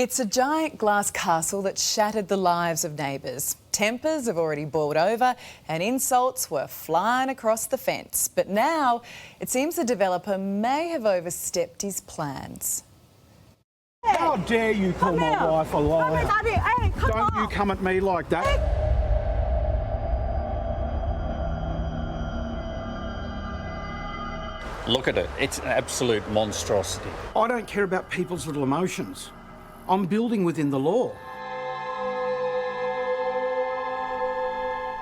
It's a giant glass castle that shattered the lives of neighbours. Tempers have already boiled over and insults were flying across the fence. But now it seems the developer may have overstepped his plans. How dare you call my wife a liar? Don't you come at me like that. Look at it, it's an absolute monstrosity. I don't care about people's little emotions. I'm building within the law.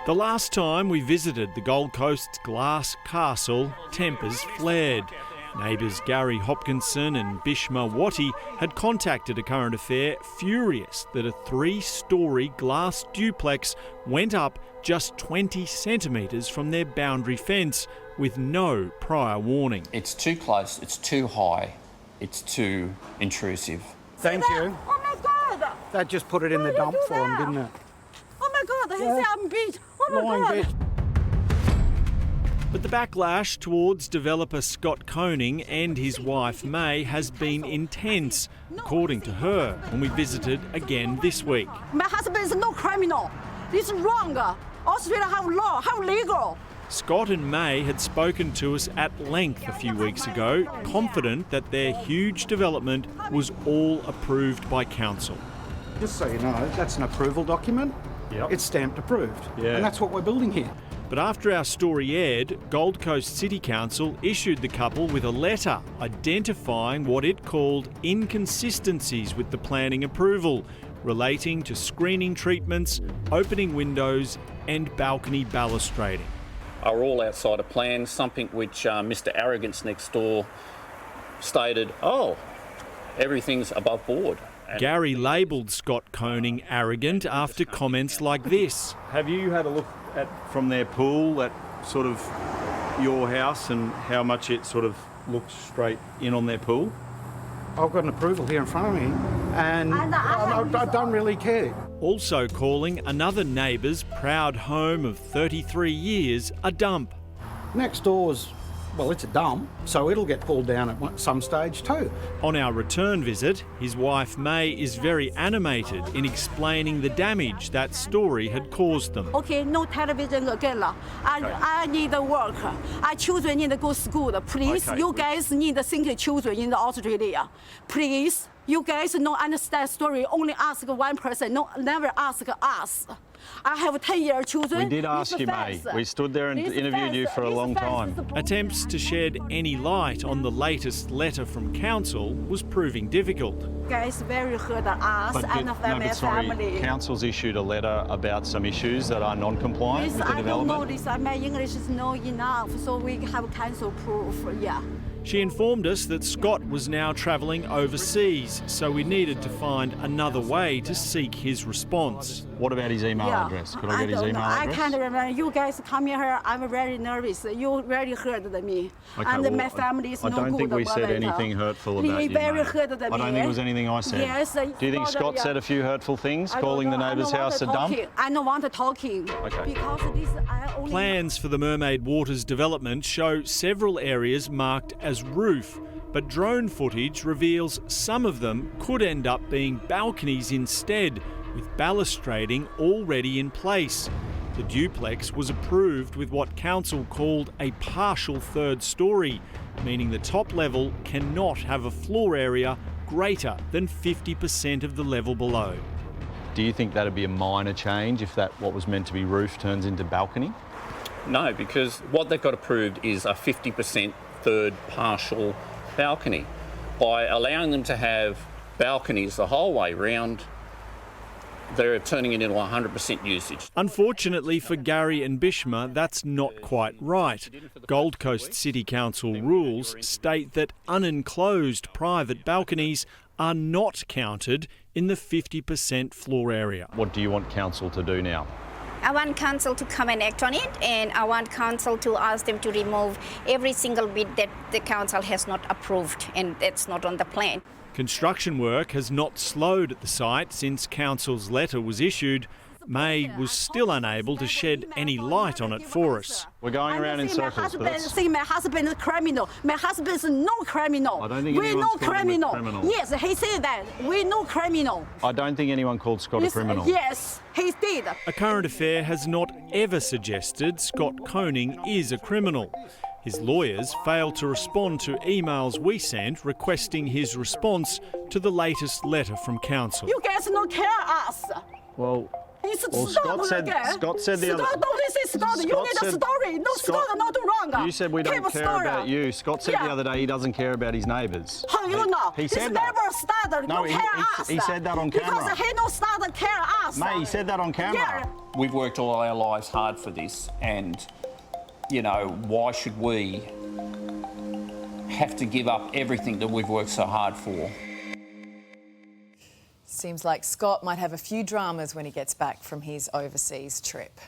The last time we visited the Gold Coast's glass castle, tempers flared. Neighbours Gary Hopkinson and Bishma Watty had contacted A Current Affair, furious that a 3-storey glass duplex went up just 20 centimetres from their boundary fence with no prior warning. It's too close, it's too high, it's too intrusive. Thank you. Oh my God! That just put it in the dump for him, didn't it? Oh my God, he said I'm beat. Oh my Lying God. bitch. But the backlash towards developer Scott Koning and his wife May has been intense, according to her, when we visited again this week. My husband is no criminal. This is wrong. Australia have law, have legal. Scott and May had spoken to us at length a few weeks ago, confident that their huge development was all approved by council. Just so you know, that's an approval document. Yep. It's stamped approved. Yeah. And that's what we're building here. But after our story aired, Gold Coast City Council issued the couple with a letter identifying what it called inconsistencies with the planning approval, relating to screening treatments, opening windows and balcony balustrading. Are all outside of plan, something which Mr Arrogance next door stated, oh, everything's above board. And Gary labelled Scott Koning arrogant after comments like this. Have you had a look at from their pool at sort of your house and how much it sort of looks straight in on their pool? I've got an approval here in front of me, and I don't really care. Also calling another neighbour's proud home of 33 years a dump. Next door's, well, it's a dump, so it'll get pulled down at some stage too. On our return visit, his wife May is very animated in explaining the damage that story had caused them. Okay, no television again. I need work. Our children need to go to school. Please, Okay. you guys need to think children in Australia. Please, you guys don't understand story. Only ask one person. No, never ask us. I have 10-year children. We did ask you, May. We stood there and interviewed you for a long time. Attempts to shed any light on the latest letter from council was proving difficult. Guys very hurt us and my family. Council's issued a letter about some issues that are non-compliant with the I don't know development. this. My English is not enough, so we have council proof. Yeah. She informed us that Scott was now travelling overseas, so we needed to find another way to seek his response. What about his email address? Could I get his don't email know. address? I can't remember. You guys come here. I'm very nervous. You very hurt me, Okay, and well, my family is I no don't good think we said about it. anything hurtful about He you, very May. hurt me. I don't think it was anything I said. Yes. Do you think Scott said a few hurtful things, calling the neighbour's house a dump? I don't want to talking. Okay. Because this I only. Plans for the Mermaid Waters development show several areas marked as roof, but drone footage reveals some of them could end up being balconies instead, with balustrading already in place. The duplex was approved with what council called a partial third storey, meaning the top level cannot have a floor area greater than 50% of the level below. Do you think that'd be a minor change if that what was meant to be roof turns into balcony? no, because what they've got approved is a 50% third partial balcony. By allowing them to have balconies the whole way round, they're turning it into 100% usage. Unfortunately for Gary and Bishma, that's not quite right. Gold Coast City Council rules state that unenclosed private balconies are not counted in the 50% floor area. What do you want council to do now? I want council to come and act on it, and I want council to ask them to remove every single bit that the council has not approved and that's not on the plan. Construction work has not slowed at the site since council's letter was issued, May was still unable to shed any light on it for us. We're going around in circles, but that's... my husband is criminal. My husband is no criminal. I don't think we anyone's no called him a criminal. criminal. Yes, he said that. We no criminal. I don't think anyone called Scott a criminal. Yes, he did. A Current Affair has not ever suggested Scott Koning is a criminal. His lawyers failed to respond to emails we sent requesting his response to the latest letter from council. You guys don't care us. Well, Scott said the other... Don't listen, Scott. You need a story. No, Scott, not wrong. You said we don't Keep care story. about you. Scott said the other day he doesn't care about his neighbours. How you know? He said that. Never started. No, Care us. he said that on camera. Because he don't start to care us. Mate, he said that on camera. Yeah. We've worked all our lives hard for this, and, you know, why should we have to give up everything that we've worked so hard for? Seems like Scott might have a few dramas when he gets back from his overseas trip.